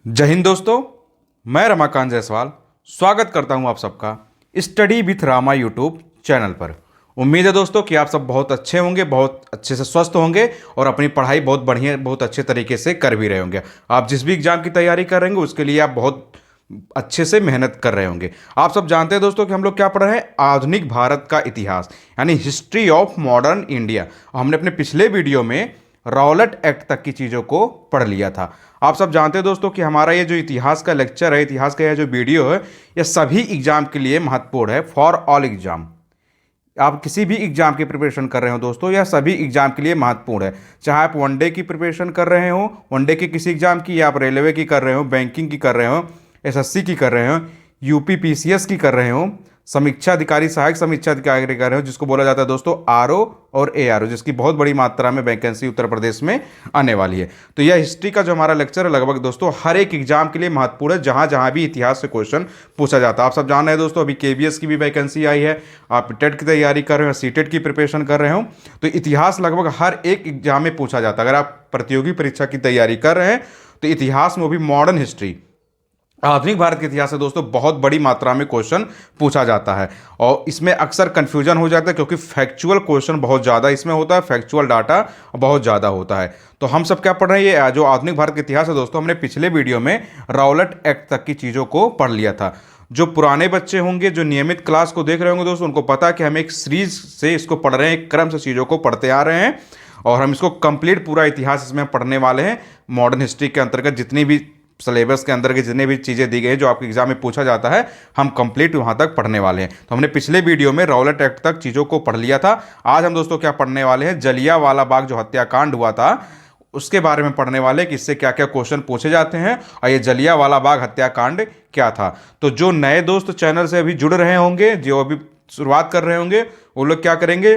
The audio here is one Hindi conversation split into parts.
जय हिंद दोस्तों। मैं रमाकांत जायसवाल स्वागत करता हूं आप सबका study with Rama YouTube channel पर। उम्मीद है दोस्तों कि आप सब बहुत अच्छे होंगे, बहुत अच्छे से स्वस्थ होंगे और अपनी पढ़ाई बहुत बढ़िया, बहुत अच्छे तरीके से कर भी रहे होंगे। आप जिस भी एग्जाम की तैयारी कर रहे होंगे उसके लिए आप बहुत अच्छे से मेहनत कर रहे होंगे। आप सब जानते हैं दोस्तों कि हम लोग क्या पढ़ रहे हैं, आधुनिक भारत का इतिहास यानी हिस्ट्री ऑफ मॉडर्न इंडिया। हमने अपने पिछले वीडियो में रॉलेट एक्ट तक की चीज़ों को पढ़ लिया था। आप सब जानते हैं दोस्तों कि हमारा ये जो इतिहास का लेक्चर है, इतिहास का यह जो वीडियो है, ये सभी एग्जाम के लिए महत्वपूर्ण है। फॉर ऑल एग्जाम, आप किसी भी एग्जाम की प्रिपरेशन कर रहे हो दोस्तों, यह सभी एग्जाम के लिए महत्वपूर्ण है। चाहे आप वनडे की प्रिपरेशन कर रहे हो, वनडे की किसी एग्जाम की, या आप रेलवे की कर रहे हो, बैंकिंग की कर रहे हो, एसएससी की कर रहे हो, यूपी पीसीएस की कर रहे हो, समीक्षा अधिकारी, सहायक समीक्षा अधिकारी कर रहे हो, जिसको बोला जाता है दोस्तों आरओ और एआरओ, जिसकी बहुत बड़ी मात्रा में वैकेंसी उत्तर प्रदेश में आने वाली है। तो यह हिस्ट्री का जो हमारा लेक्चर है लगभग दोस्तों हर एक एग्जाम के लिए महत्वपूर्ण है, जहां जहां भी इतिहास से क्वेश्चन पूछा जाता है। आप सब जान रहे हैं दोस्तों, अभी केबीएस की भी वैकेंसी आई है, आप टेट की तैयारी कर रहे हो, सीटेट की प्रिपरेशन कर रहे हो, तो इतिहास लगभग हर एक एग्जाम में पूछा जाता है। अगर आप प्रतियोगी परीक्षा की तैयारी कर रहे हैं तो इतिहास में भी मॉडर्न हिस्ट्री, आधुनिक भारत के इतिहास से दोस्तों बहुत बड़ी मात्रा में क्वेश्चन पूछा जाता है। और इसमें अक्सर कंफ्यूजन हो जाता है क्योंकि फैक्चुअल क्वेश्चन बहुत ज़्यादा इसमें होता है, फैक्चुअल डाटा बहुत ज़्यादा होता है। तो हम सब क्या पढ़ रहे हैं, ये जो आधुनिक भारत का इतिहास है दोस्तों, हमने पिछले वीडियो में रॉलेट एक्ट तक की चीज़ों को पढ़ लिया था। जो पुराने बच्चे होंगे, जो नियमित क्लास को देख रहे होंगे दोस्तों, उनको पता है कि हम एक सीरीज से इसको पढ़ रहे हैं, एक क्रम से चीज़ों को पढ़ते आ रहे हैं और हम इसको कंप्लीट पूरा इतिहास इसमें पढ़ने वाले हैं। मॉडर्न हिस्ट्री के अंतर्गत जितनी भी सिलेबस के अंदर की जितनी भी चीज़ें दी गई हैं जो आपके एग्जाम में पूछा जाता है, हम कंप्लीट वहां तक पढ़ने वाले हैं। तो हमने पिछले वीडियो में रॉलेट एक्ट तक चीज़ों को पढ़ लिया था। आज हम दोस्तों क्या पढ़ने वाले हैं, जलियांवाला बाग जो हत्याकांड हुआ था उसके बारे में पढ़ने वाले कि इससे क्या क्या क्वेश्चन पूछे जाते हैं और ये जलियांवाला बाग हत्याकांड क्या था। तो जो नए दोस्त चैनल से अभी जुड़ रहे होंगे, जो अभी शुरुआत कर रहे होंगे, वो लोग क्या करेंगे,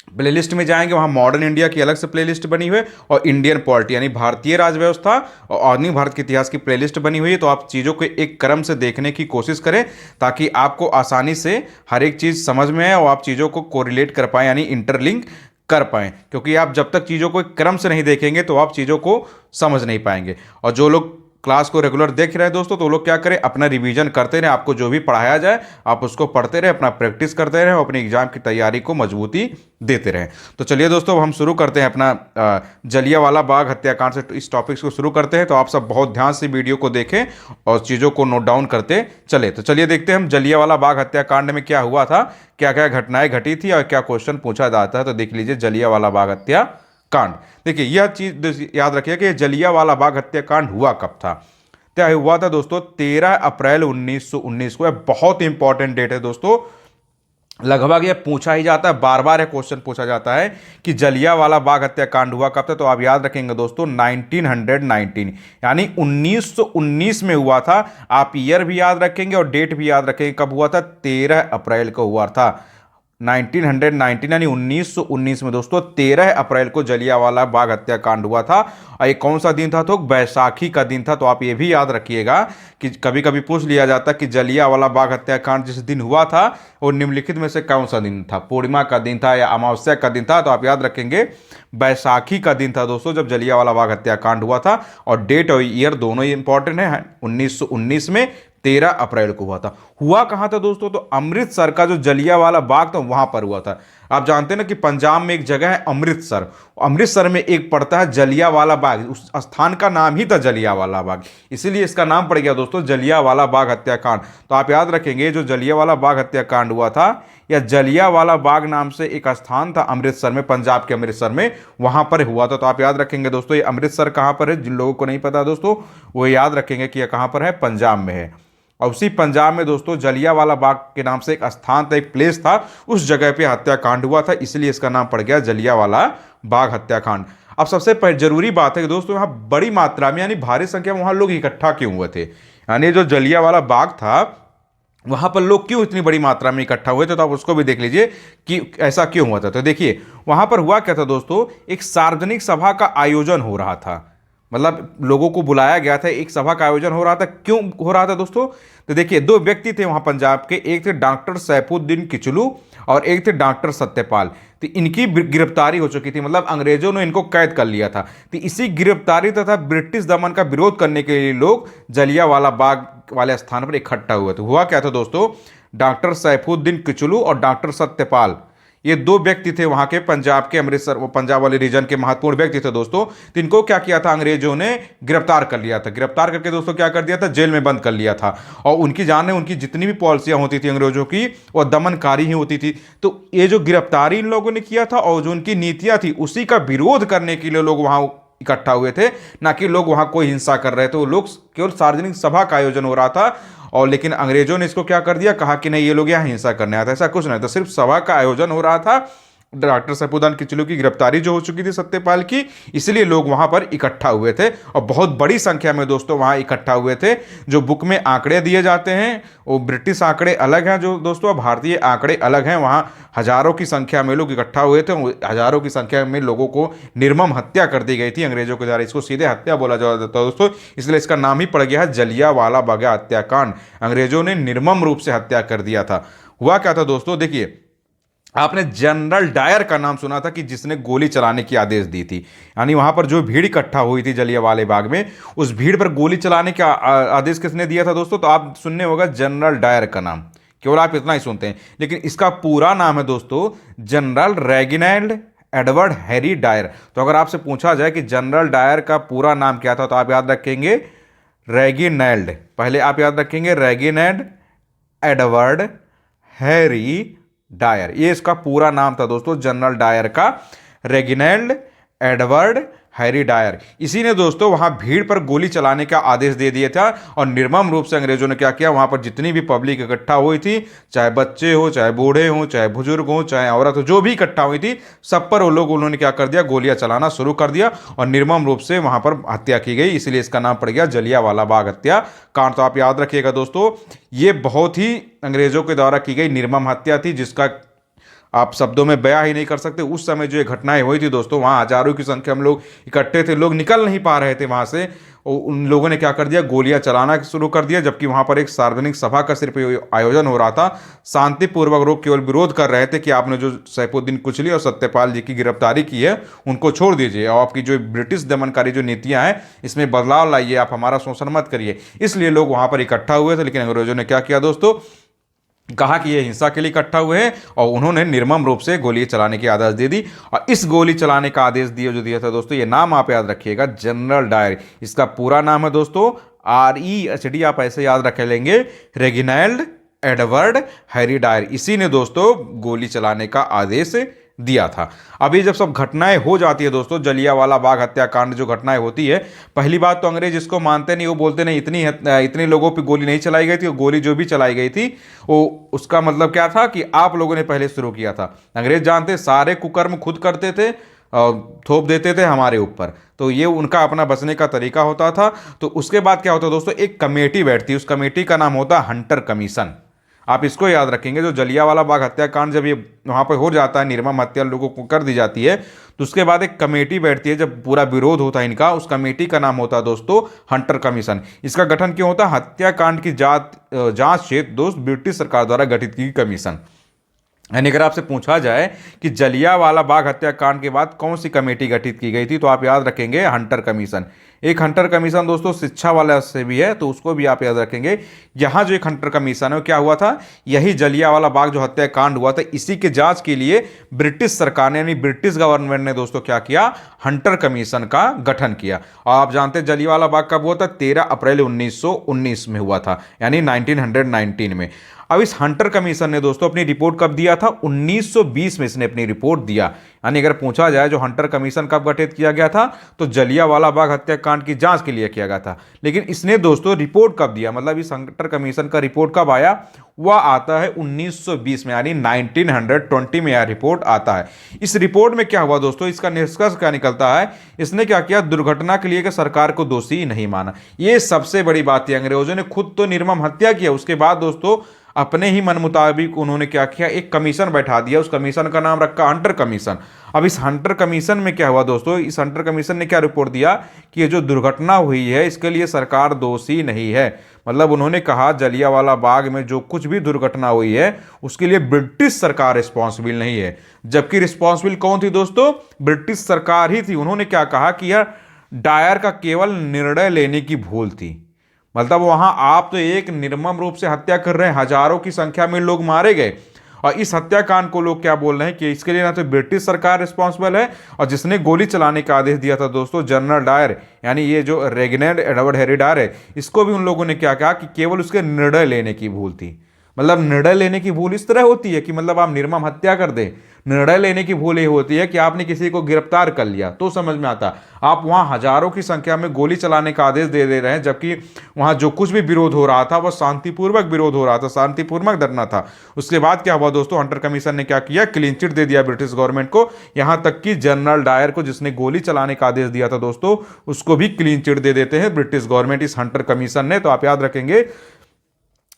प्लेलिस्ट में जाएंगे, वहाँ मॉडर्न इंडिया की अलग से प्लेलिस्ट बनी हुई है और इंडियन पॉलिटी यानी भारतीय राज व्यवस्था और आधुनिक भारत के इतिहास की प्लेलिस्ट बनी हुई है। तो आप चीज़ों को एक क्रम से देखने की कोशिश करें ताकि आपको आसानी से हर एक चीज़ समझ में आए और आप चीज़ों को कोरिलेट कर पाएँ यानी इंटरलिंक कर पाएँ। क्योंकि आप जब तक चीज़ों को एक क्रम से नहीं देखेंगे तो आप चीज़ों को समझ नहीं पाएंगे। और जो लोग क्लास को रेगुलर देख रहे हैं दोस्तों, तो वो लोग क्या करें, अपना रिवीजन करते रहें। आपको जो भी पढ़ाया जाए आप उसको पढ़ते रहें, अपना प्रैक्टिस करते रहें और अपनी एग्जाम की तैयारी को मजबूती देते रहें। तो चलिए दोस्तों, हम शुरू करते हैं अपना जलियांवाला बाग हत्याकांड से इस टॉपिक्स को शुरू करते हैं। तो आप सब बहुत ध्यान से वीडियो को देखें और चीज़ों को नोट डाउन करते चले। तो चलिए देखते हैं हम जलियांवाला बाग हत्याकांड में क्या हुआ था, क्या क्या घटनाएं घटी थी और क्या क्वेश्चन पूछा जाता है। तो देख लीजिए जलियांवाला बाग हत्याकांड। देखिए यह चीज़ याद रखिए कि जलियांवाला बाग हत्याकांड हुआ कब था। क्या हुआ था दोस्तों, 13 अप्रैल 1919 को। यह बहुत इंपॉर्टेंट डेट है दोस्तों, लगभग यह पूछा ही जाता है, बार बार यह क्वेश्चन पूछा जाता है कि जलियांवाला बाग हत्याकांड हुआ कब था। तो आप याद रखेंगे दोस्तों 1919 यानी 1919 में हुआ था। आप ईयर भी याद रखेंगे और डेट भी याद रखेंगे कब हुआ था, 13 अप्रैल को हुआ था। 1919 यानी 1919 में दोस्तों 13 अप्रैल को जलियांवाला बाग हत्याकांड हुआ था। और ये कौन सा दिन था, तो बैसाखी का दिन था। तो आप ये भी याद रखिएगा कि कभी कभी पूछ लिया जाता कि जलियांवाला बाग हत्याकांड जिस दिन हुआ था वो निम्नलिखित में से कौन सा दिन था, पूर्णिमा का दिन था या अमावस्या का दिन था। तो आप याद रखेंगे बैसाखी का दिन था दोस्तों जब जलियांवाला बाग हत्याकांड हुआ था। और डेट और ईयर दोनों ही इंपॉर्टेंट है। 1919 में 13 अप्रैल को हुआ था। हुआ कहाँ था दोस्तों, तो अमृतसर का जो जलियांवाला बाग था वहां पर हुआ था। आप जानते हैं ना कि पंजाब में एक जगह है अमृतसर, अमृतसर में एक पड़ता है जलियांवाला बाग, उस स्थान का नाम ही था जलियांवाला बाग, इसीलिए इसका नाम पड़ गया दोस्तों जलियांवाला बाग हत्याकांड। तो आप याद रखेंगे जो जलियांवाला बाग हत्याकांड हुआ था, या जलियांवाला बाग नाम से एक स्थान था अमृतसर में, पंजाब के अमृतसर में, वहां पर हुआ था। तो आप याद रखेंगे दोस्तों ये अमृतसर कहां पर है, जिन लोगों को नहीं पता दोस्तों वो याद रखेंगे कि यह कहां पर है, पंजाब में है। और उसी पंजाब में दोस्तों जलियांवाला बाग के नाम से एक स्थान था, एक प्लेस था, उस जगह पे हत्याकांड हुआ था, इसलिए इसका नाम पड़ गया जलियांवाला बाग हत्याकांड। अब सबसे जरूरी बात है कि दोस्तों यहाँ बड़ी मात्रा में यानी भारी संख्या में वहां लोग इकट्ठा क्यों हुए थे, यानी जो जलियांवाला बाग था वहां पर लोग क्यों इतनी बड़ी मात्रा में इकट्ठा हुए थे। तो आप उसको भी देख लीजिए कि ऐसा क्यों हुआ था। तो देखिए वहां पर हुआ क्या था दोस्तों, एक सार्वजनिक सभा का आयोजन हो रहा था। मतलब लोगों को बुलाया गया था, एक सभा का आयोजन हो रहा था। क्यों हो रहा था दोस्तों? तो देखिए, दो व्यक्ति थे वहां पंजाब के, एक थे डॉक्टर सैफुद्दीन किचलू और एक थे डॉक्टर सत्यपाल। तो इनकी गिरफ्तारी हो चुकी थी, मतलब अंग्रेजों ने इनको कैद कर लिया था। तो इसी गिरफ्तारी तथा ब्रिटिश दमन का विरोध करने के लिए लोग जलियांवाला बाग वाले स्थान पर इकट्ठा हुए थे। हुआ क्या था दोस्तों, डॉक्टर सैफुद्दीन किचलू और डॉक्टर सत्यपाल, ये दो व्यक्ति थे वहां के पंजाब के, अमृतसर वो पंजाब वाले रीजन के महत्वपूर्ण व्यक्ति थे दोस्तों। तो इनको क्या किया था, अंग्रेजों ने गिरफ्तार कर लिया था। गिरफ्तार करके दोस्तों क्या कर दिया था, जेल में बंद कर लिया था। और उनकी जाने, उनकी जितनी भी पॉलिसियां होती थी अंग्रेजों की, वो दमनकारी ही होती थी। तो ये जो गिरफ्तारी इन लोगों ने किया था और जो उनकी नीतियां थी, उसी का विरोध करने के लिए लोग वहां इकट्ठा हुए थे, ना कि लोग वहां कोई हिंसा कर रहे थे। वो लोग केवल सार्वजनिक सभा का आयोजन हो रहा था, और लेकिन अंग्रेजों ने इसको क्या कर दिया, कहा कि नहीं ये लोग यहाँ हिंसा करने आते। ऐसा कुछ नहीं था, सिर्फ सभा का आयोजन हो रहा था। डॉक्टर सैफुद्दीन किचलू की गिरफ्तारी जो हो चुकी थी सत्यपाल की, इसलिए लोग वहां पर इकट्ठा हुए थे और बहुत बड़ी संख्या में दोस्तों वहां इकट्ठा हुए थे। जो बुक में आंकड़े दिए जाते हैं वो ब्रिटिश आंकड़े अलग हैं जो दोस्तों, भारतीय आंकड़े अलग हैं। वहां हजारों की संख्या में लोग इकट्ठा हुए थे, हजारों की संख्या में लोगों को निर्मम हत्या कर दी गई थी अंग्रेजों के द्वारा। इसको सीधे हत्या बोला जाता है दोस्तों, इसलिए इसका नाम ही पड़ गया है जलियांवाला बाग हत्याकांड। अंग्रेजों ने निर्मम रूप से हत्या कर दिया था। हुआ क्या था दोस्तों, देखिए, आपने जनरल डायर का नाम सुना था कि जिसने गोली चलाने की आदेश दी थी। यानी वहां पर जो भीड़ इकट्ठा हुई थी जलियांवाले बाग में, उस भीड़ पर गोली चलाने का आदेश किसने दिया था दोस्तों? तो आप सुनने होगा जनरल डायर का नाम, केवल आप इतना ही सुनते हैं, लेकिन इसका पूरा नाम है दोस्तों general Reginald Edward Harry Dyer. तो अगर आपसे पूछा जाए कि जनरल डायर का पूरा नाम क्या था, तो आप याद रखेंगे रेगिनाल्ड। पहले आप याद रखेंगे रेगिनाल्ड एडवर्ड हैरी डायर, ये इसका पूरा नाम था दोस्तों जनरल डायर का, रेगिनाल्ड एडवर्ड हैरी डायर। इसी ने दोस्तों वहां भीड़ पर गोली चलाने का आदेश दे दिया था, और निर्मम रूप से अंग्रेजों ने क्या किया, वहां पर जितनी भी पब्लिक इकट्ठा हुई थी, चाहे बच्चे हो, चाहे बूढ़े हो, चाहे बुजुर्ग हो, चाहे औरत हो, जो भी इकट्ठा हुई थी, सब पर वो लोग, उन्होंने क्या कर दिया, गोलियां चलाना शुरू कर दिया और निर्मम रूप से वहां पर हत्या की गई। इसलिए इसका नाम पड़ गया जलियांवाला बाग हत्याकांड। तो आप याद रखिएगा दोस्तों, ये बहुत ही अंग्रेजों के द्वारा की गई निर्मम हत्या थी, जिसका आप शब्दों में बयां ही नहीं कर सकते। उस समय जो ये घटनाएं हुई थी दोस्तों, वहां हजारों की संख्या में लोग इकट्ठे थे, लोग निकल नहीं पा रहे थे वहां से, और उन लोगों ने क्या कर दिया, गोलियां चलाना शुरू कर दिया। जबकि वहां पर एक सार्वजनिक सभा का सिर्फ आयोजन हो रहा था, शांतिपूर्वक लोग केवल विरोध कर रहे थे कि आपने जो सैफुद्दीन कुचली और सत्यपाल जी की गिरफ्तारी की है, उनको छोड़ दीजिए, और आपकी जो ब्रिटिश दमनकारी जो नीतियां हैं, इसमें बदलाव लाइए, आप हमारा शोषण मत करिए। इसलिए लोग वहां पर इकट्ठा हुए थे। लेकिन अंग्रेजों ने क्या किया दोस्तों, कहा कि ये हिंसा के लिए इकट्ठा हुए हैं, और उन्होंने निर्मम रूप से गोली चलाने की आदेश दे दी। और इस गोली चलाने का आदेश दिया था दोस्तों, ये नाम आप याद रखिएगा, जनरल डायर। इसका पूरा नाम है दोस्तों REHD, आप ऐसे याद रख लेंगे, रेगिनाल्ड एडवर्ड हैरी डायर। इसी ने दोस्तों गोली चलाने का आदेश दिया था। अभी जब सब घटनाएं हो जाती है दोस्तों, जलियांवाला बाग हत्याकांड जो घटनाएं होती है, पहली बात तो अंग्रेज इसको मानते नहीं, वो बोलते नहीं इतने लोगों पे गोली नहीं चलाई गई थी, गोली जो भी चलाई गई थी वो उसका मतलब क्या था कि आप लोगों ने पहले शुरू किया था। अंग्रेज जानते सारे कुकर्म खुद करते थे और थोप देते थे हमारे ऊपर, तो ये उनका अपना बचने का तरीका होता था। तो उसके बाद क्या होता दोस्तों, एक कमेटी बैठती, उस कमेटी का नाम होता हंटर कमीशन। आप इसको याद रखेंगे, जो जलियांवाला बाग हत्याकांड जब ये वहाँ पर हो जाता है, निर्मम हत्या लोगों को कर दी जाती है, तो उसके बाद एक कमेटी बैठती है, जब पूरा विरोध होता है इनका, उस कमेटी का नाम होता है दोस्तों हंटर कमीशन। इसका गठन क्यों होता है, हत्याकांड की जांच क्षेत्र दोस्त ब्रिटिश सरकार द्वारा गठित की कमीशन। यानी अगर आपसे पूछा जाए कि जलियांवाला बाग हत्याकांड के बाद कौन सी कमेटी गठित की गई थी, तो आप याद रखेंगे हंटर कमीशन। एक हंटर कमीशन दोस्तों शिक्षा वाला से भी है, तो उसको भी आप याद रखेंगे। यहाँ जो एक हंटर कमीशन है, क्या हुआ था, यही जलियांवाला बाग जो हत्याकांड हुआ था, इसी के जांच के लिए ब्रिटिश सरकार ने, यानी ब्रिटिश गवर्नमेंट ने दोस्तों क्या किया, हंटर कमीशन का गठन किया। और आप जानते हैं जलियांवाला बाग कब हुआ था, 13 अप्रैल 1919 में हुआ था, यानी 1919 में। अब इस हंटर कमीशन ने दोस्तों अपनी रिपोर्ट कब दिया था, 1920 में इसने अपनी रिपोर्ट दिया। यानी अगर पूछा जाए जो हंटर कमीशन कब गठित किया गया था, तो जलियांवाला बाग हत्याकांड की जांच के लिए किया गया था। लेकिन इसने दोस्तों रिपोर्ट कब दिया, मतलब इस हंटर कमीशन का रिपोर्ट कब आया, वह आता है 1920 में, यानी 1920 में यह रिपोर्ट आता है। इस रिपोर्ट में क्या हुआ दोस्तों, इसका निष्कर्ष क्या निकलता है, इसने क्या किया, दुर्घटना के लिए कि सरकार को दोषी नहीं माना। यह सबसे बड़ी बात है। अंग्रेजों ने खुद तो निर्मम हत्या किया, उसके बाद दोस्तों अपने ही मन मुताबिक उन्होंने क्या किया, एक कमीशन बैठा दिया। उस कमीशन का नाम रखा हंटर कमीशन। अब इस हंटर कमीशन में क्या हुआ दोस्तों, इस हंटर कमीशन ने क्या रिपोर्ट दिया कि ये जो दुर्घटना हुई है इसके लिए सरकार दोषी नहीं है। मतलब उन्होंने कहा जलियांवाला बाग में जो कुछ भी दुर्घटना हुई है उसके लिए ब्रिटिश सरकार रिस्पॉन्सिबल नहीं है। जबकि रिस्पॉन्सिबल कौन थी दोस्तों, ब्रिटिश सरकार ही थी। उन्होंने क्या कहा कि यह डायर का केवल निर्णय लेने की भूल थी। मतलब वहां आप तो एक निर्मम रूप से हत्या कर रहे हैं, हजारों की संख्या में लोग मारे गए, और इस हत्याकांड को लोग क्या बोल रहे हैं कि इसके लिए ना तो ब्रिटिश सरकार रिस्पॉन्सिबल है, और जिसने गोली चलाने का आदेश दिया था दोस्तों जनरल डायर, यानी ये जो रेजिनाल्ड एडवर्ड हैरी डायर है, इसको भी उन लोगों ने क्या कहा कि केवल उसके निर्णय लेने की भूल थी। मतलब निर्णय लेने की भूल इस तरह होती है कि मतलब आप निर्मम हत्या कर दें। निर्णय लेने की भूल ये होती है कि आपने किसी को गिरफ्तार कर लिया तो समझ में आता, आप वहां हजारों की संख्या में गोली चलाने का आदेश दे दे रहे हैं, जबकि वहां जो कुछ भी विरोध हो रहा था वह शांतिपूर्वक विरोध हो रहा था, शांतिपूर्वक धरना था। उसके बाद क्या हुआ दोस्तों, हंटर कमीशन ने क्या किया, क्लीन चिट दे दिया ब्रिटिश गवर्नमेंट को। यहां तक कि जनरल डायर को, जिसने गोली चलाने का आदेश दिया था दोस्तों, उसको भी क्लीन चिट दे देते हैं ब्रिटिश गवर्नमेंट, इस हंटर कमीशन ने। तो आप याद रखेंगे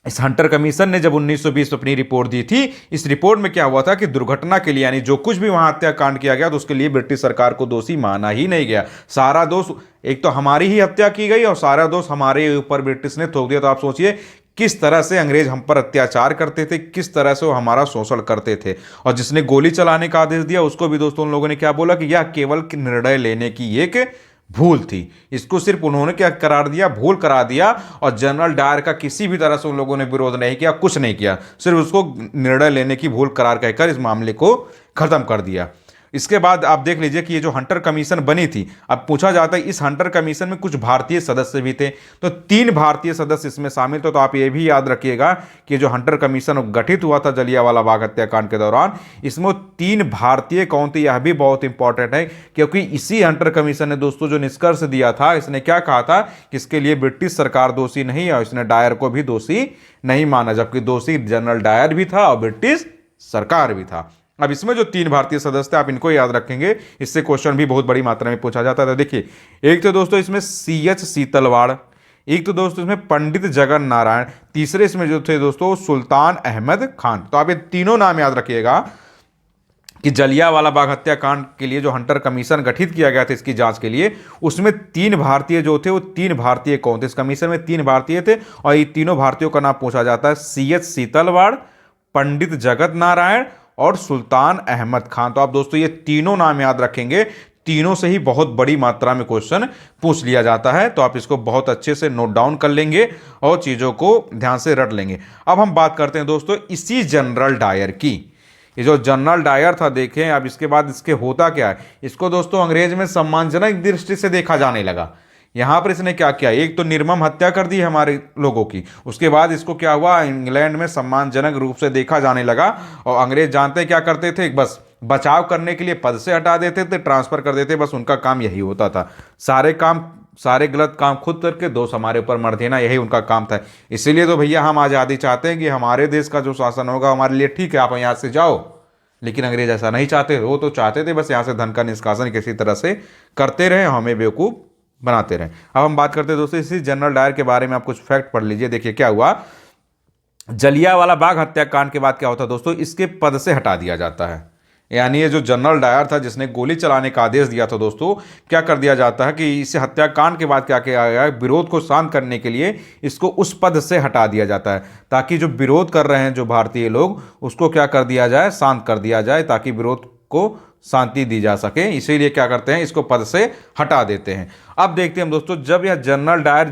इस हंटर कमीशन ने जब 1920 अपनी रिपोर्ट दी थी, इस रिपोर्ट में क्या हुआ था कि दुर्घटना के लिए यानी जो कुछ भी वहां हत्याकांड किया गया तो उसके लिए ब्रिटिश सरकार को दोषी माना ही नहीं गया। सारा दोष एक तो हमारी ही हत्या की गई और सारा दोष हमारे ऊपर ब्रिटिश ने थोप दिया। तो आप सोचिए किस तरह से अंग्रेज हम पर अत्याचार करते थे, किस तरह से वो हमारा शोषण करते थे। और जिसने गोली चलाने का आदेश दिया उसको भी दोस्तों उन लोगों ने क्या बोला कि यह केवल निर्णय लेने की एक भूल थी। इसको सिर्फ उन्होंने क्या करार दिया, भूल करा दिया, और जनरल डायर का किसी भी तरह से उन लोगों ने विरोध नहीं किया, कुछ नहीं किया, सिर्फ उसको निर्णय लेने की भूल करार कहकर इस मामले को खत्म कर दिया। इसके बाद आप देख लीजिए कि ये जो हंटर कमीशन बनी थी, अब पूछा जाता है इस हंटर कमीशन में कुछ भारतीय सदस्य भी थे, तो 3 भारतीय सदस्य इसमें शामिल थे। तो आप ये भी याद रखिएगा कि जो हंटर कमीशन गठित हुआ था जलियांवाला बाग हत्याकांड के दौरान, इसमें 3 भारतीय कौन थे, यह भी बहुत इंपॉर्टेंट है, क्योंकि इसी हंटर कमीशन ने दोस्तों जो निष्कर्ष दिया था, इसने क्या कहा था कि इसके लिए ब्रिटिश सरकार दोषी नहीं है, और इसने डायर को भी दोषी नहीं माना, जबकि दोषी जनरल डायर भी था और ब्रिटिश सरकार भी था। अब इसमें जो 3 भारतीय सदस्य थे आप इनको याद रखेंगे, इससे क्वेश्चन भी बहुत बड़ी मात्रा में पूछा जाता है। तो देखिए, एक तो दोस्तों इसमें CH सीतलवाड़, एक तो दोस्तों इसमें पंडित जगन नारायण, तीसरे इसमें जो थे दोस्तों सुल्तान अहमद खान। तो आप ये तीनों नाम याद रखिएगा कि जलियांवाला बाग हत्याकांड के लिए जो हंटर कमीशन गठित किया गया था इसकी जांच के लिए, उसमें 3 भारतीय जो थे वो 3 भारतीय कौन थे, इस कमीशन में 3 भारतीय थे, और ये तीनों भारतीयों का नाम पूछा जाता है CH सीतलवाड़, पंडित जगत नारायण और सुल्तान अहमद खान। तो आप दोस्तों ये तीनों नाम याद रखेंगे, तीनों से ही बहुत बड़ी मात्रा में क्वेश्चन पूछ लिया जाता है। तो आप इसको बहुत अच्छे से नोट डाउन कर लेंगे और चीज़ों को ध्यान से रट लेंगे। अब हम बात करते हैं दोस्तों इसी जनरल डायर की। ये जो जनरल डायर था, देखें अब इसके बाद इसके होता क्या है, इसको दोस्तों अंग्रेज में सम्मानजनक दृष्टि से देखा जाने लगा। यहां पर इसने क्या किया, एक तो निर्मम हत्या कर दी हमारे लोगों की, उसके बाद इसको क्या हुआ, इंग्लैंड में सम्मानजनक रूप से देखा जाने लगा। और अंग्रेज जानते क्या करते थे, बस बचाव करने के लिए पद से हटा देते थे, ट्रांसफर कर देते, बस उनका काम यही होता था। सारे गलत काम खुद करके दोष हमारे ऊपर मर देना, यही उनका काम था। इसीलिए तो भैया हम आज़ादी चाहते हैं कि हमारे देश का जो शासन होगा हमारे लिए ठीक है, आप यहाँ से जाओ। लेकिन अंग्रेज ऐसा नहीं चाहते, वो तो चाहते थे बस यहाँ से धन का निष्कासन किसी तरह से करते रहे, हमें बेवकूफ़ बनाते रहे। अब हम बात करते हैं दोस्तों इसी जनरल डायर के बारे में, आप कुछ फैक्ट पढ़ लीजिए। देखिए क्या हुआ, जलियांवाला बाग हत्याकांड के बाद क्या होता है दोस्तों, इसके पद से हटा दिया जाता है। यानी ये जो जनरल डायर था जिसने गोली चलाने का आदेश दिया था दोस्तों, क्या कर दिया जाता है कि इस हत्याकांड के बाद क्या किया गया, विरोध को शांत करने के लिए इसको उस पद से हटा दिया जाता है, ताकि जो विरोध कर रहे हैं जो भारतीय लोग, उसको क्या कर दिया जाए, शांत कर दिया जाए, ताकि विरोध को शांति दी जा सके। इसीलिए क्या करते हैं, इसको पद से हटा देते हैं। अब देखते हैं हम दोस्तों, जब यह जनरल डायर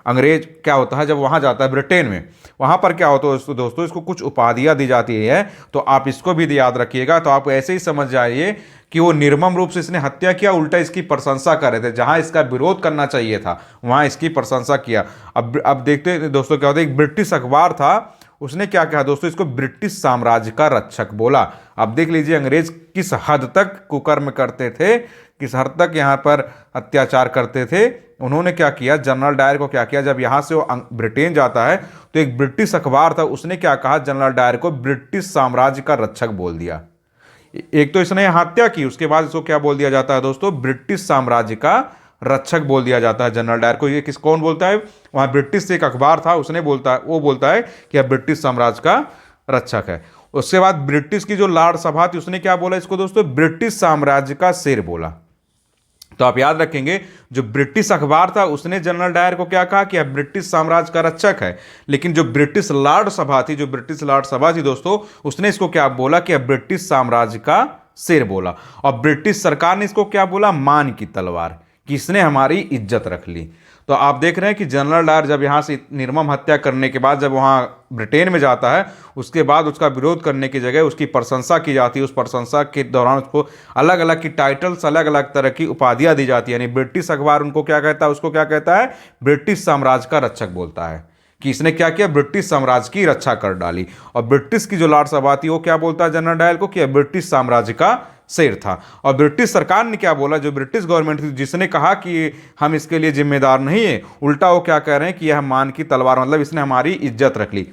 अंग्रेज क्या होता है, जब वहां जाता है ब्रिटेन में, वहां पर क्या होता है दोस्तों, इसको कुछ उपाधियां दी जाती है। तो आप इसको भी याद रखिएगा। तो आप ऐसे ही समझ जाइए कि वो निर्मम रूप से इसने हत्या किया, उल्टा इसकी प्रशंसा कर रहे थे। जहां इसका विरोध करना चाहिए था वहां इसकी प्रशंसा किया। अब देखते हैं दोस्तों क्या होता है, एक ब्रिटिश अखबार था, उसने क्या कहा दोस्तों, इसको ब्रिटिश साम्राज्य का रक्षक बोला। अब देख लीजिए अंग्रेज किस हद तक कुकर्म करते थे, किस हद तक यहाँ पर अत्याचार करते थे। उन्होंने क्या किया, जनरल डायर को क्या किया, जब यहाँ से वो ब्रिटेन जाता है तो एक ब्रिटिश अखबार था, उसने क्या कहा, जनरल डायर को ब्रिटिश साम्राज्य का रक्षक बोल दिया। एक तो इसने हत्या की, उसके बाद इसको क्या बोल दिया जाता है दोस्तों, ब्रिटिश साम्राज्य का रक्षक बोल दिया जाता है जनरल डायर को। ये किस कौन बोलता है? वहाँ ब्रिटिश से एक अखबार था, उसने वो बोलता है कि यह ब्रिटिश साम्राज्य का रक्षक है। उसके बाद ब्रिटिश की जो लॉर्ड सभा थी उसने क्या बोला इसको दोस्तों? ब्रिटिश साम्राज्य का शेर बोला। तो आप याद रखेंगे जो ब्रिटिश अखबार था उसने जनरल डायर को क्या कहा कि यह ब्रिटिश साम्राज्य का रक्षक है, लेकिन जो ब्रिटिश लॉर्ड सभा थी दोस्तों, उसने इसको क्या बोला कि यह ब्रिटिश साम्राज्य का शेर बोला। और ब्रिटिश सरकार ने इसको क्या बोला? मान की तलवार, कि इसने हमारी इज्जत रख ली। तो आप देख रहे हैं कि जनरल डायर जब यहाँ से निर्मम हत्या करने के बाद जब वहाँ ब्रिटेन में जाता है, उसके बाद उसका विरोध करने की जगह उसकी प्रशंसा की जाती है। उस प्रशंसा के दौरान उसको अलग अलग की टाइटल्स, अलग अलग तरह की उपाधियाँ दी जाती है। यानी ब्रिटिश अखबार उनको क्या कहता है? उसको क्या कहता है? ब्रिटिश साम्राज्य का रक्षक बोलता है कि इसने क्या किया? ब्रिटिश साम्राज्य की रक्षा कर डाली। और ब्रिटिश की जो लॉर्ड सभा थी वो क्या बोलता है जनरल डायर को? कि ब्रिटिश साम्राज्य का शेर था। और ब्रिटिश सरकार ने क्या बोला? जो ब्रिटिश गवर्नमेंट थी जिसने कहा कि हम इसके लिए जिम्मेदार नहीं है, उल्टा वो क्या कह रहे हैं कि यह मान की तलवार, मतलब इसने हमारी इज्जत रख ली।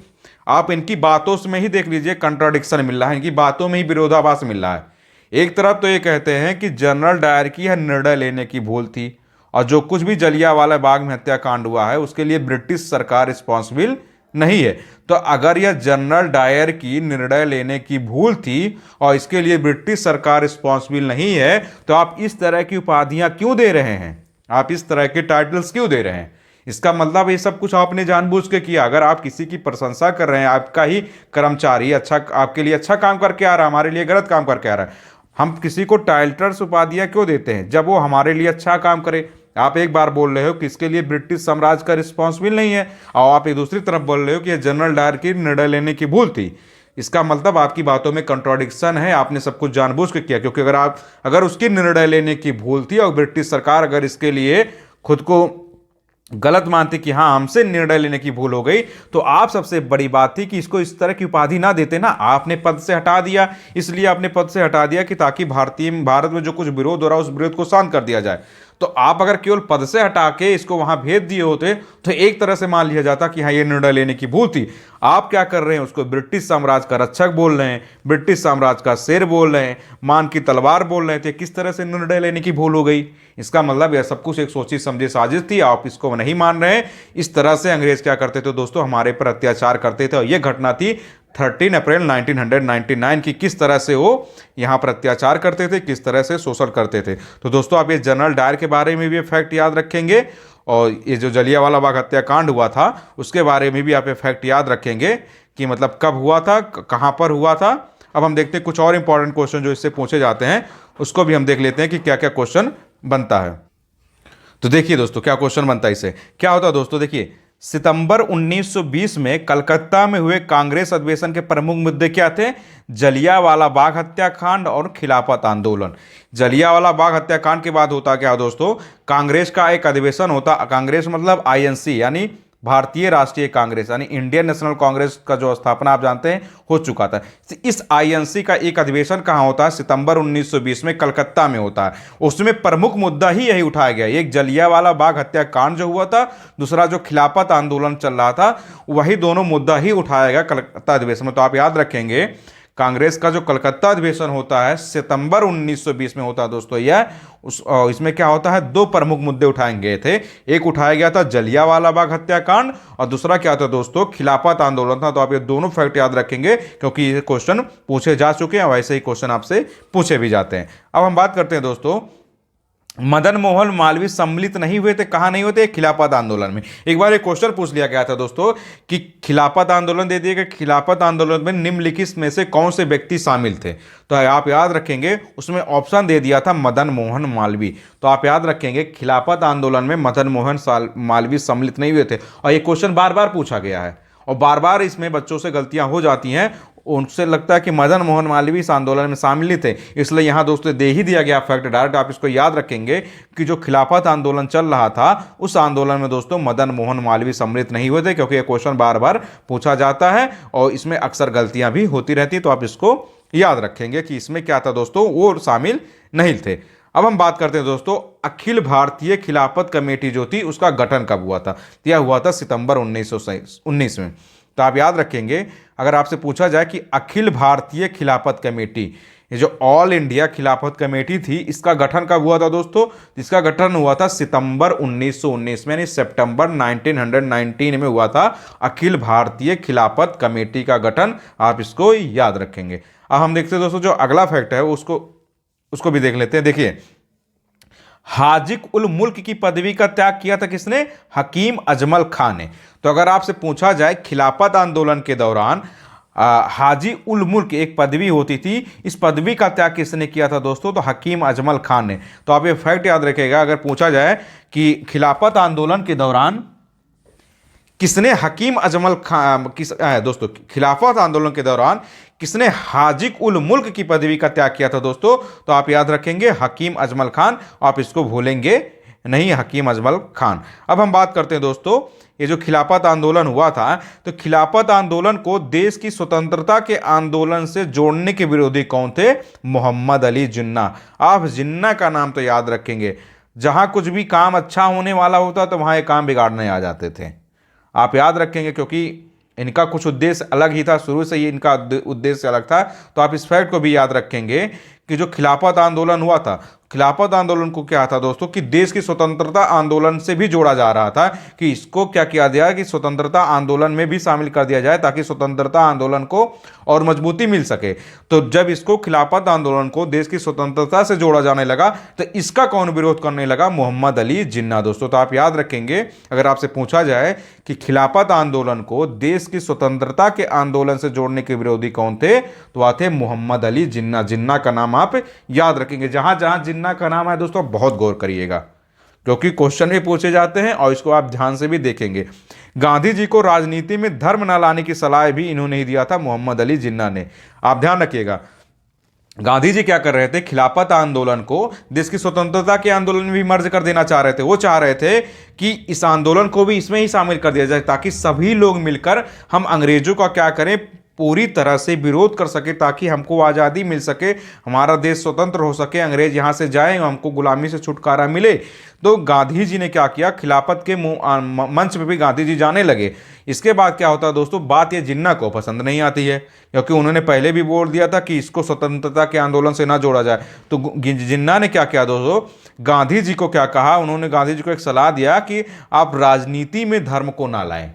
आप इनकी बातों में ही देख लीजिए, कंट्राडिक्शन मिल रहा है, इनकी बातों में ही विरोधाभास मिल रहा है। एक तरफ तो ये कहते हैं कि जनरल डायर की यह निर्णय लेने की भूल थी, और जो कुछ भी जलियांवाला बाग में हत्याकांड हुआ है उसके लिए ब्रिटिश सरकार रिस्पॉन्सिबल नहीं है। तो अगर यह जनरल डायर की निर्णय लेने की भूल थी और इसके लिए ब्रिटिश सरकार रिस्पॉन्सिबल नहीं है, तो आप इस तरह की उपाधियां क्यों दे रहे हैं? आप इस तरह के टाइटल्स क्यों दे रहे हैं? इसका मतलब ये सब कुछ आपने जानबूझ के किया। अगर आप किसी की प्रशंसा कर रहे हैं, आपका ही कर्मचारी अच्छा आपके लिए अच्छा काम करके आ रहा है, हमारे लिए गलत काम करके आ रहा है, हम किसी को टाइटल्स उपाधियां क्यों देते हैं? जब वो हमारे लिए अच्छा काम करे। आप एक बार बोल रहे हो कि इसके लिए ब्रिटिश साम्राज्य का रिस्पॉन्सिबल नहीं है, और आप एक दूसरी तरफ बोल रहे हो कि यह जनरल डायर की निर्णय लेने की भूल थी। इसका मतलब आपकी बातों में कंट्राडिक्शन है, आपने सब कुछ जानबूझ के किया। क्योंकि अगर उसकी निर्णय लेने की भूल थी और ब्रिटिश सरकार अगर इसके लिए खुद को गलत मानती कि हाँ हमसे निर्णय लेने की भूल हो गई, तो आप सबसे बड़ी बात थी कि इसको इस तरह की उपाधि ना देते ना। आपने पद से हटा दिया, इसलिए आपने पद से हटा दिया कि ताकि भारत में जो कुछ विरोध हो रहा है उस विरोध को शांत कर दिया जाए। तो आप अगर केवल पद से हटा के इसको वहां भेज दिए होते तो एक तरह से मान लिया जाता कि हाँ ये निर्णय लेने की भूल थी। आप क्या कर रहे हैं? उसको ब्रिटिश साम्राज्य का रक्षक बोल रहे हैं, ब्रिटिश साम्राज्य का शेर बोल रहे हैं, मान की तलवार बोल रहे थे। किस तरह से निर्णय लेने की भूल हो गई? इसका मतलब यह सब कुछ एक सोची समझी साजिश थी, आप इसको नहीं मान रहे हैं। इस तरह से अंग्रेज क्या करते थे दोस्तों? हमारे पर अत्याचार करते थे। और यह घटना थी 13 अप्रैल 1999 की। किस तरह से वो यहाँ पर अत्याचार करते थे, किस तरह से शोषण करते थे। तो दोस्तों आप ये जनरल डायर के बारे में भी फैक्ट याद रखेंगे, और ये जो जलियांवाला बाग हत्याकांड हुआ था उसके बारे में भी आप ये फैक्ट याद रखेंगे कि मतलब कब हुआ था, कहाँ पर हुआ था। अब हम देखते हैं कुछ और इंपॉर्टेंट क्वेश्चन जो इससे पूछे जाते हैं, उसको भी हम देख लेते हैं कि क्या क्या क्वेश्चन बनता है। तो देखिए दोस्तों क्या क्वेश्चन बनता है इससे। क्या होता है दोस्तों? देखिए, सितंबर 1920 में कलकत्ता में हुए कांग्रेस अधिवेशन के प्रमुख मुद्दे क्या थे? जलियांवाला बाग हत्याकांड और खिलाफत आंदोलन। जलियांवाला बाग हत्याकांड के बाद होता क्या दोस्तों? कांग्रेस का एक अधिवेशन होता। कांग्रेस मतलब आईएनसी यानी भारतीय राष्ट्रीय कांग्रेस, यानी इंडियन नेशनल कांग्रेस का जो स्थापना आप जानते हैं हो चुका था। इस आईएनसी का एक अधिवेशन कहाँ होता है? सितंबर 1920 में कलकत्ता में होता है। उसमें प्रमुख मुद्दा ही यही उठाया गया, एक जलियांवाला बाग हत्याकांड जो हुआ था, दूसरा जो खिलाफत आंदोलन चल रहा था, वही दोनों मुद्दा ही उठाया गया कलकत्ता अधिवेशन में। तो आप याद रखेंगे कांग्रेस का जो कलकत्ता अधिवेशन होता है सितंबर 1920 में होता है दोस्तों। यह इसमें क्या होता है? दो प्रमुख मुद्दे उठाए गए थे। एक उठाया गया था जलियांवाला बाग हत्याकांड, और दूसरा क्या था दोस्तों? खिलाफत आंदोलन था। तो आप ये दोनों फैक्ट याद रखेंगे क्योंकि ये क्वेश्चन पूछे जा चुके हैं, वैसे ही क्वेश्चन आपसे पूछे भी जाते हैं। अब हम बात करते हैं दोस्तों, मदन मोहन मालवीय सम्मिलित नहीं हुए थे। कहाँ नहीं होते? खिलाफत आंदोलन में। एक बार एक क्वेश्चन पूछ लिया गया था दोस्तों कि खिलाफत आंदोलन दे दिया गया, खिलाफत आंदोलन में निम्नलिखित में से कौन से व्यक्ति शामिल थे? तो आप याद रखेंगे उसमें ऑप्शन दे दिया था मदन मोहन मालवीय। तो आप याद रखेंगे खिलाफत आंदोलन में मदन मोहन मालवीय सम्मिलित नहीं हुए थे। और ये क्वेश्चन बार बार पूछा गया है, और बार बार इसमें बच्चों से गलतियां हो जाती हैं। उनसे लगता है कि मदन मोहन मालवीय इस आंदोलन में शामिल नहीं थे, इसलिए यहाँ दोस्तों दे ही दिया गया फैक्ट डायरेक्ट। आप इसको याद रखेंगे कि जो खिलाफत आंदोलन चल रहा था उस आंदोलन में दोस्तों मदन मोहन मालवीय सम्मिलित नहीं हुए थे, क्योंकि यह क्वेश्चन बार बार पूछा जाता है और इसमें अक्सर गलतियां भी होती रहती। तो आप इसको याद रखेंगे कि इसमें क्या था दोस्तों, वो शामिल नहीं थे। अब हम बात करते हैं दोस्तों अखिल भारतीय खिलाफत कमेटी जो थी उसका गठन कब हुआ था? यह हुआ था सितंबर 1919 में। तो आप याद रखेंगे अगर आपसे पूछा जाए कि अखिल भारतीय खिलाफत कमेटी ये जो ऑल इंडिया खिलाफत कमेटी थी, इसका गठन कब हुआ था दोस्तों? इसका गठन हुआ था सितंबर 1919 में, यानी सितंबर 1919 में हुआ था अखिल भारतीय खिलाफत कमेटी का गठन। आप इसको याद रखेंगे। अब हम देखते हैं दोस्तों, जो अगला फैक्ट है उसको उसको भी देख लेते हैं। देखिए, हाजिक उल मुल्क की पदवी का त्याग किया था किसने? हकीम अजमल खान ने। तो अगर आपसे पूछा जाए खिलाफत आंदोलन के दौरान हाजी उल मुल्क एक पदवी होती थी, इस पदवी का त्याग किसने किया था दोस्तों? तो हकीम अजमल खान ने। तो आप ये फैक्ट याद रखिएगा, अगर पूछा जाए कि खिलाफत आंदोलन के दौरान किसने हकीम अजमल खान दोस्तों खिलाफत आंदोलन के दौरान किसने हाजिक उल मुल्क की पदवी का त्याग किया था दोस्तों? तो आप याद रखेंगे हकीम अजमल खान, आप इसको भूलेंगे नहीं, हकीम अजमल खान। अब हम बात करते हैं दोस्तों, ये जो खिलाफत आंदोलन हुआ था, तो खिलाफत आंदोलन को देश की स्वतंत्रता के आंदोलन से जोड़ने के विरोधी कौन थे? मोहम्मद अली जिन्ना। आप जिन्ना का नाम तो याद रखेंगे, जहां कुछ भी काम अच्छा होने वाला होता तो वहां ये काम बिगाड़ने आ जाते थे। आप याद रखेंगे, क्योंकि इनका कुछ उद्देश्य अलग ही था, शुरू से ही इनका उद्देश्य अलग था। तो आप इस फैक्ट को भी याद रखेंगे कि जो खिलाफत आंदोलन हुआ था, खिलाफत आंदोलन को क्या था दोस्तों कि देश की स्वतंत्रता आंदोलन से भी जोड़ा जा रहा था, कि इसको क्या किया गया कि स्वतंत्रता आंदोलन में भी शामिल कर दिया जाए ताकि स्वतंत्रता आंदोलन को और मजबूती मिल सके। तो जब इसको खिलाफत आंदोलन को देश की स्वतंत्रता से जोड़ा जाने लगा, तो इसका कौन विरोध करने लगा? मोहम्मद अली जिन्ना दोस्तों। तो आप याद रखेंगे, अगर आपसे पूछा जाए कि खिलाफत आंदोलन को देश की स्वतंत्रता के आंदोलन से जोड़ने के विरोधी कौन थे, तो आते मोहम्मद अली जिन्ना। जिन्ना का नाम आप याद रखेंगे। जहां जहां जिन्ना का नाम है दोस्तों, बहुत गौर करिएगा, क्योंकि क्वेश्चन भी पूछे जाते हैं और इसको आप ध्यान से भी देखेंगे। गांधी जी को राजनीति में धर्म न लाने की सलाह भी इन्होंने ही दिया था, मोहम्मद अली जिन्ना ने। आप ध्यान रखिएगा, गांधी जी क्या कर रहे थे? खिलाफत आंदोलन को देश की स्वतंत्रता के आंदोलन में भी मर्ज कर देना चाह रहे थे। वो चाह रहे थे कि इस आंदोलन को भी इसमें ही शामिल कर दिया जाए, ताकि सभी लोग मिलकर हम अंग्रेजों का क्या करें? पूरी तरह से विरोध कर सके, ताकि हमको आज़ादी मिल सके, हमारा देश स्वतंत्र हो सके, अंग्रेज यहाँ से जाएं, हमको गुलामी से छुटकारा मिले। तो गांधी जी ने क्या किया? खिलाफत के मंच पे भी गांधी जी जाने लगे। इसके बाद क्या होता है दोस्तों? बात ये जिन्ना को पसंद नहीं आती है, क्योंकि उन्होंने पहले भी बोल दिया था कि इसको स्वतंत्रता के आंदोलन से ना जोड़ा जाए। तो जिन्ना ने क्या किया दोस्तों? गांधी जी को क्या कहा? उन्होंने गांधी जी को एक सलाह दिया कि आप राजनीति में धर्म को ना लाएं,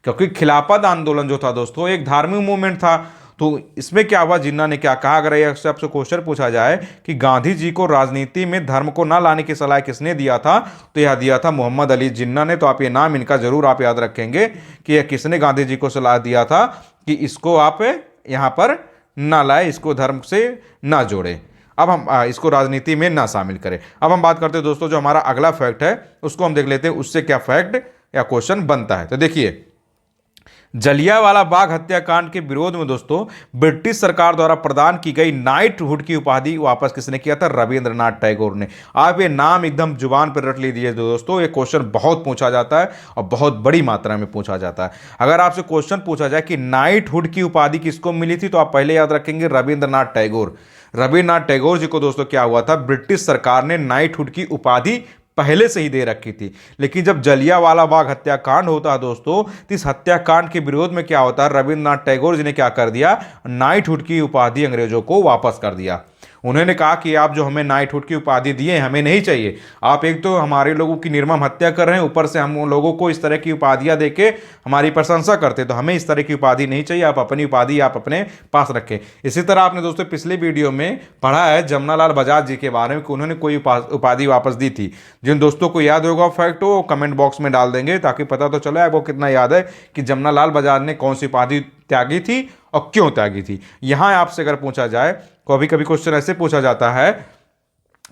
क्योंकि खिलाफत आंदोलन जो था दोस्तों एक धार्मिक मूवमेंट था। तो इसमें क्या हुआ? जिन्ना ने क्या कहा? अगर ये आपसे क्वेश्चन पूछा जाए कि गांधी जी को राजनीति में धर्म को ना लाने की सलाह किसने दिया था, तो यह दिया था मोहम्मद अली जिन्ना ने। तो आप ये नाम इनका जरूर आप याद रखेंगे कि यह किसने गांधी जी को सलाह दिया था कि इसको आप यहाँ पर ना लाए, इसको धर्म से ना जोड़े, अब हम इसको राजनीति में ना शामिल करें। अब हम बात करते हैं दोस्तों, जो हमारा अगला फैक्ट है उसको हम देख लेते हैं, उससे क्या फैक्ट या क्वेश्चन बनता है। तो देखिए, जलियांवाला बाग हत्याकांड के विरोध में दोस्तों ब्रिटिश सरकार द्वारा प्रदान की गई नाइटहुड की उपाधि वापस किसने किया था? रविंद्रनाथ टैगोर ने। आप ये नाम एकदम जुबान पर रट लीजिए दोस्तों, ये क्वेश्चन बहुत पूछा जाता है और बहुत बड़ी मात्रा में पूछा जाता है। अगर आपसे क्वेश्चन पूछा जाए कि नाइटहुड की उपाधि किसको मिली थी, तो आप पहले याद रखेंगे रविंद्रनाथ टैगोर। रविंद्रनाथ टैगोर जी को दोस्तों क्या हुआ था? ब्रिटिश सरकार ने नाइटहुड की उपाधि पहले से ही दे रखी थी। लेकिन जब जलियांवाला बाग हत्याकांड होता है दोस्तों, तो इस हत्याकांड के विरोध में क्या होता है? रविंद्रनाथ टैगोर जी ने क्या कर दिया? नाइटहुड की उपाधि अंग्रेजों को वापस कर दिया। उन्होंने कहा कि आप जो हमें नाइटहुड की उपाधि दिए हमें नहीं चाहिए। आप एक तो हमारे लोगों की निर्मम हत्या कर रहे हैं, ऊपर से हम लोगों को इस तरह की उपाधियां देके हमारी प्रशंसा करते, तो हमें इस तरह की उपाधि नहीं चाहिए। आप अपनी उपाधि आप अपने पास रखें। इसी तरह आपने दोस्तों पिछले वीडियो में पढ़ा है जमनालाल बजाज जी के बारे में कि उन्होंने कोई उपाधि वापस दी थी। जिन दोस्तों को याद होगा फैक्ट वो कमेंट बॉक्स में डाल देंगे, ताकि पता तो चले आपको कितना याद है कि जमनालाल बजाज ने कौन सी उपाधि त्यागी थी और क्यों त्यागी थी। यहां आपसे अगर पूछा जाए, कभी कभी क्वेश्चन ऐसे पूछा जाता है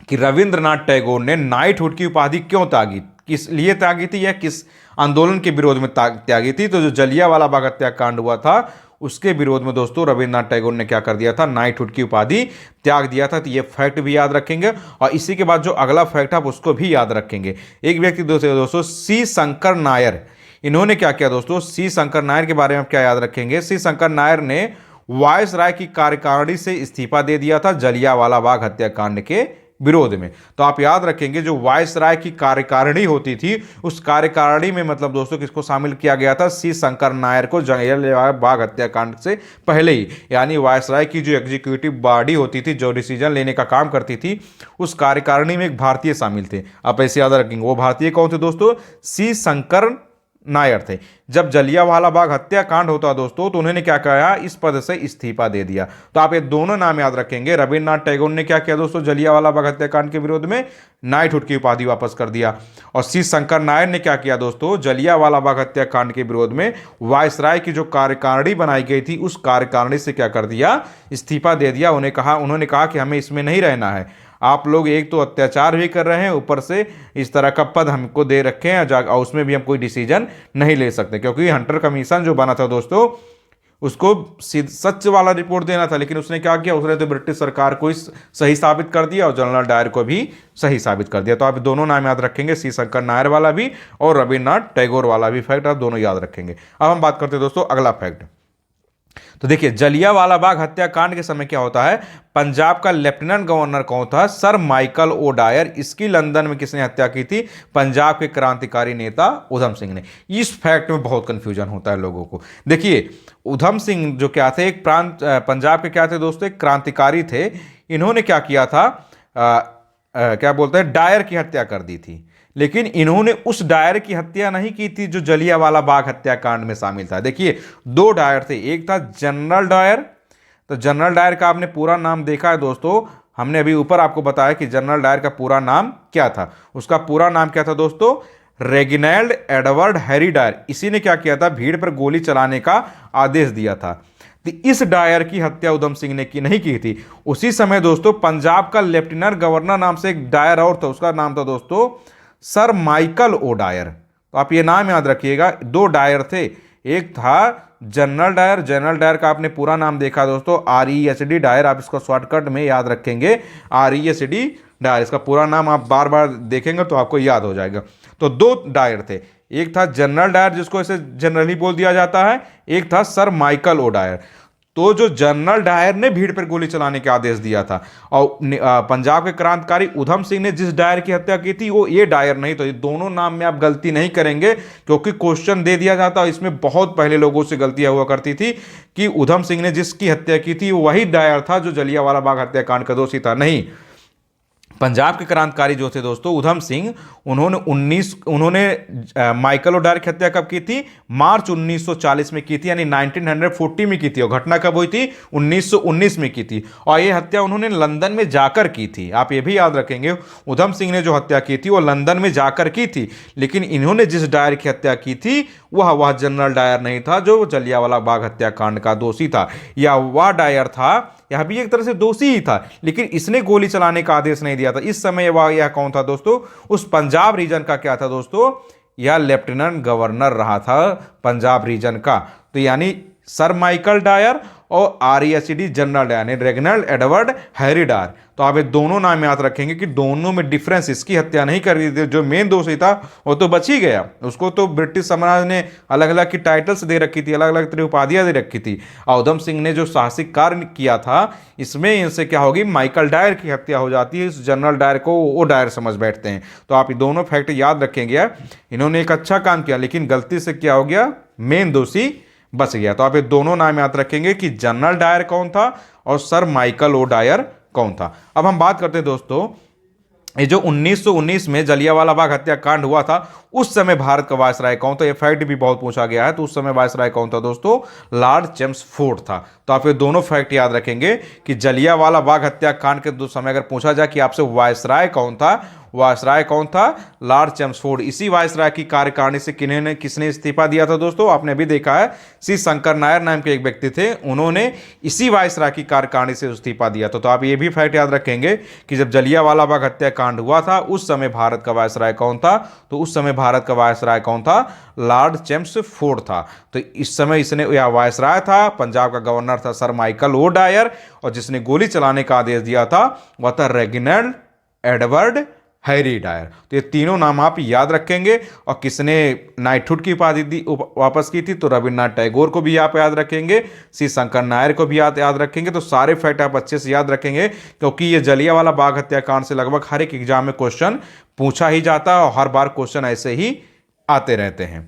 कि रविंद्रनाथ टैगोर ने नाइटहुड की उपाधि क्यों त्यागी, किस लिए त्यागी थी या किस आंदोलन के विरोध में त्यागी थी? तो जो जलियांवाला बाग हत्याकांड हुआ था उसके विरोध में दोस्तों रविंद्रनाथ टैगोर ने क्या कर दिया था? नाइटहुड की उपाधि त्याग दिया था। तो ये फैक्ट भी याद रखेंगे, और इसी के बाद जो अगला फैक्ट है उसको भी याद रखेंगे। एक व्यक्ति दोस्तों सी शंकर नायर, इन्होंने क्या किया दोस्तों? सी शंकर नायर के बारे में क्या याद रखेंगे? सी शंकर नायर ने वायसराय की कार्यकारिणी से इस्तीफा दे दिया था जलियांवाला बाग हत्याकांड के विरोध में। तो आप याद रखेंगे जो वायसराय की कार्यकारिणी होती थी, उस कार्यकारिणी में मतलब दोस्तों किसको शामिल किया गया था? सी शंकर नायर को, जलियांवाला बाग हत्याकांड से पहले ही। यानी वायसराय की जो एग्जीक्यूटिव बॉडी होती थी, जो डिसीजन लेने का काम करती थी, उस कार्यकारिणी में एक भारतीय शामिल थे। आप ऐसे याद रखेंगे। वो भारतीय कौन थे दोस्तों? सी शंकर नायर थे। जब जलियांवाला बाग हत्याकांड होता दोस्तों, तो उन्होंने क्या किया? इस पद से इस्तीफा दे दिया। तो आप ये दोनों नाम याद रखेंगे। रविन्द्रनाथ टैगोर ने क्या किया दोस्तों? जलियांवाला बाग हत्याकांड के विरोध में नाइटहुड की उपाधि वापस कर दिया। और सी शंकर नायर ने क्या किया दोस्तों? जलियांवाला बाग हत्याकांड के विरोध में वायसराय की जो कार्यकारिणी बनाई गई थी, उस कार्यकारिणी से क्या कर दिया? इस्तीफा दे दिया। उन्होंने कहा कि हमें इसमें नहीं रहना है। आप लोग एक तो अत्याचार भी कर रहे हैं, ऊपर से इस तरह का पद हमको दे रखे हैं, और उसमें भी हम कोई डिसीजन नहीं ले सकते। क्योंकि हंटर कमीशन जो बना था दोस्तों, उसको सच वाला रिपोर्ट देना था, लेकिन उसने क्या किया? उसने तो ब्रिटिश सरकार को सही साबित कर दिया और जनरल डायर को भी सही साबित कर दिया। तो आप दोनों नाम याद रखेंगे, सी शंकर नायर वाला भी और रविन्द्रनाथ टैगोर वाला भी फैक्ट आप दोनों याद रखेंगे। अब हम बात करते हैं दोस्तों अगला फैक्ट। तो देखिए, जलियांवाला बाग हत्याकांड के समय क्या होता है? पंजाब का लेफ्टिनेंट गवर्नर कौन था? Sir Michael O Dyer. इसकी लंदन में किसने हत्या की थी? पंजाब के क्रांतिकारी नेता उधम सिंह ने। इस फैक्ट में बहुत कंफ्यूजन होता है लोगों को। देखिए, उधम सिंह जो क्या थे, एक पंजाब के क्या थे दोस्तों? एक क्रांतिकारी थे। इन्होंने क्या किया था? क्या बोलते हैं, डायर की हत्या कर दी थी। लेकिन इन्होंने उस डायर की हत्या नहीं की थी जो जलियांवाला बाग हत्याकांड में शामिल था। देखिए, दो डायर थे। एक था जनरल डायर। तो जनरल डायर का आपने पूरा नाम देखा है दोस्तों। हमने अभी ऊपर आपको बताया कि जनरल डायर का पूरा नाम क्या था। उसका पूरा नाम क्या था दोस्तों? Reginald Edward Harry Dyer. इसी ने क्या किया था? भीड़ पर गोली चलाने का आदेश दिया था। तो इस डायर की हत्या उधम सिंह ने नहीं की थी। उसी समय दोस्तों पंजाब का लेफ्टिनेंट गवर्नर नाम से एक डायर और था, उसका नाम था दोस्तों सर माइकल ओ डायर। तो आप ये नाम याद रखिएगा। दो डायर थे। एक था जनरल डायर। जनरल डायर का आपने पूरा नाम देखा दोस्तों, REHD डायर। आप इसको शॉर्टकट में याद रखेंगे, REHD डायर। इसका पूरा नाम आप बार बार देखेंगे तो आपको याद हो जाएगा। तो दो डायर थे। एक था जनरल डायर, जिसको ऐसे जनरली बोल दिया जाता है। एक था सर माइकल ओ डायर। तो जो जनरल डायर ने भीड़ पर गोली चलाने का आदेश दिया था, और पंजाब के क्रांतिकारी उधम सिंह ने जिस डायर की हत्या की थी, वो ये डायर नहीं। तो ये दोनों नाम में आप गलती नहीं करेंगे, क्योंकि क्वेश्चन दे दिया जाता है। इसमें बहुत पहले लोगों से गलतियां हुआ करती थी कि उधम सिंह ने जिसकी हत्या की थी वही डायर था जो जलियांवाला बाग हत्याकांड का दोषी था। नहीं, पंजाब के क्रांतिकारी जो थे दोस्तों उधम सिंह, उन्होंने माइकल ओ डायर की हत्या कब की थी? मार्च 1940 में की थी, यानी 1940 में की थी। और घटना कब हुई थी? 1919 में की थी। और ये हत्या उन्होंने लंदन में जाकर की थी। आप ये भी याद रखेंगे, उधम सिंह ने जो हत्या की थी वो लंदन में जाकर की थी। लेकिन इन्होंने जिस डायर की हत्या की थी वह जनरल डायर नहीं था जो जलियांवाला बाग हत्याकांड का दोषी था। या वह डायर था, यह भी एक तरह से दोषी ही था, लेकिन इसने गोली चलाने का आदेश नहीं दिया था। इस समय यह कौन था दोस्तों? उस पंजाब रीजन का क्या था दोस्तों? यह लेफ्टिनेंट गवर्नर रहा था पंजाब रीजन का। तो यानी सर माइकल डायर और REHD general Dyer, Reginald Edward Harry Dyer. तो आप ये दोनों नाम याद रखेंगे कि दोनों में डिफरेंस। इसकी हत्या नहीं कर रही थी, जो मेन दोषी था वो तो बच ही गया। उसको तो ब्रिटिश साम्राज्य ने अलग अलग की टाइटल्स दे रखी थी, अलग अलग तरह उपाधियां दे रखी थी। और उधम सिंह ने जो साहसिक कार्य किया था, इसमें इनसे क्या होगी? माइकल डायर की हत्या हो जाती है। इस जनरल डायर को वो डायर समझ बैठते हैं। तो आप ये दोनों फैक्ट याद रखेंगे। इन्होंने एक अच्छा काम किया, लेकिन गलती से क्या हो गया? मेन दोषी बच गया। तो आप ये दोनों नाम याद रखेंगे कि जनरल डायर कौन था और सर माइकल ओ डायर कौन था। अब हम बात करते हैं दोस्तों, ये जो 1919 में जलियांवाला बाग हत्याकांड हुआ था, उस समय भारत का वायसराय कौन था? ये फैक्ट भी बहुत पूछा गया है। तो उस समय वायसराय कौन था दोस्तों? लॉर्ड चेम्सफोर्ड था। तो आप ये दोनों फैक्ट याद रखेंगे कि जलियांवाला बाग हत्याकांड के समय अगर पूछा जाए कि आपसे वायसराय कौन था, वायसराय कौन था? Lord Chelmsford. इसी वायसराय की कार्यकारिणी से किसने इस्तीफा दिया था दोस्तों? आपने भी देखा है, सी शंकर नायर नाम के एक व्यक्ति थे, उन्होंने इसी वायसराय की कार्यकारिणी से इस्तीफा दिया था। तो आप ये भी फैक्ट याद रखेंगे कि जब जलियांवाला बाग हत्याकांड हुआ था, उस समय भारत का वायसराय कौन था? तो उस समय भारत का वायसराय कौन था? लॉर्ड चेम्सफोर्ड था। तो इस समय इसने यह वायसराय था। पंजाब का गवर्नर था सर माइकल ओ डायर, और जिसने गोली चलाने का आदेश दिया था वह था रेगिनाल्ड एडवर्ड हैरी डायर। तो ये तीनों नाम आप याद रखेंगे। और किसने नाइटहुड की उपाधि दी वापस की थी, तो रविन्द्रनाथ टैगोर को भी आप याद रखेंगे, श्री शंकर नायर को भी याद रखेंगे। तो सारे फैक्ट आप अच्छे से याद रखेंगे, क्योंकि ये जलियांवाला बाग हत्याकांड से लगभग हर एक एग्जाम में क्वेश्चन पूछा ही जाता है और हर बार क्वेश्चन ऐसे ही आते रहते हैं।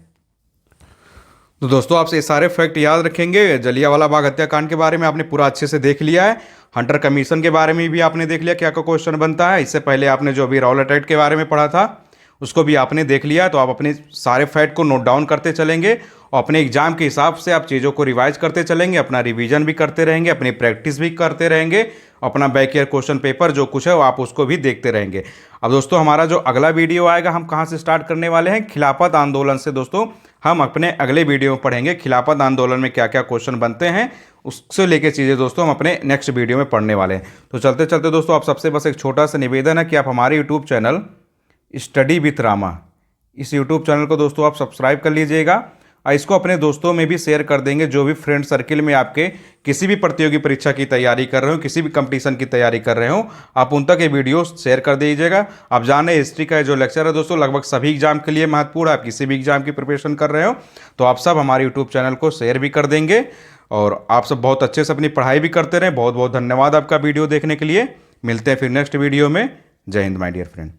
तो दोस्तों आपसे ये सारे फैक्ट याद रखेंगे। जलियांवाला बाग हत्याकांड के बारे में आपने पूरा अच्छे से देख लिया है। हंटर कमीशन के बारे में भी आपने देख लिया क्या क्या क्वेश्चन बनता है। इससे पहले आपने जो अभी राउलेट एक्ट के बारे में पढ़ा था उसको भी आपने देख लिया। तो आप अपने सारे फैक्ट को नोट डाउन करते चलेंगे और अपने एग्जाम के हिसाब से आप चीज़ों को रिवाइज करते चलेंगे, अपना रिवीजन भी करते रहेंगे, अपनी प्रैक्टिस भी करते रहेंगे, अपना बैक ईयर क्वेश्चन पेपर जो कुछ है वो आप उसको भी देखते रहेंगे। अब दोस्तों हमारा जो अगला वीडियो आएगा, हम कहाँ से स्टार्ट करने वाले हैं, खिलाफत आंदोलन से। दोस्तों हम अपने अगले वीडियो में पढ़ेंगे खिलाफत आंदोलन में क्या क्या क्वेश्चन बनते हैं, उससे लेके चीज़ें दोस्तों हम अपने नेक्स्ट वीडियो में पढ़ने वाले हैं। तो चलते चलते दोस्तों आप सबसे बस एक छोटा सा निवेदन है कि आप हमारे YouTube channel study with Rama, इस यूट्यूब चैनल को दोस्तों आप सब्सक्राइब कर लीजिएगा और इसको अपने दोस्तों में भी शेयर कर देंगे। जो भी फ्रेंड सर्किल में आपके किसी भी प्रतियोगी परीक्षा की तैयारी कर रहे हो, किसी भी कंपटीशन की तैयारी कर रहे हो, आप उन तक ये वीडियो शेयर कर दीजिएगा। आप जाने हिस्ट्री का जो लेक्चर है दोस्तों लगभग सभी एग्जाम के लिए महत्वपूर्ण है। आप किसी भी एग्जाम की प्रिपरेशन कर रहे हो तो आप सब हमारे यूट्यूब चैनल को शेयर भी कर देंगे और आप सब बहुत अच्छे से अपनी पढ़ाई भी करते रहें। बहुत बहुत धन्यवाद आपका वीडियो देखने के लिए। मिलते हैं फिर नेक्स्ट वीडियो में। जय हिंद माय डियर फ्रेंड।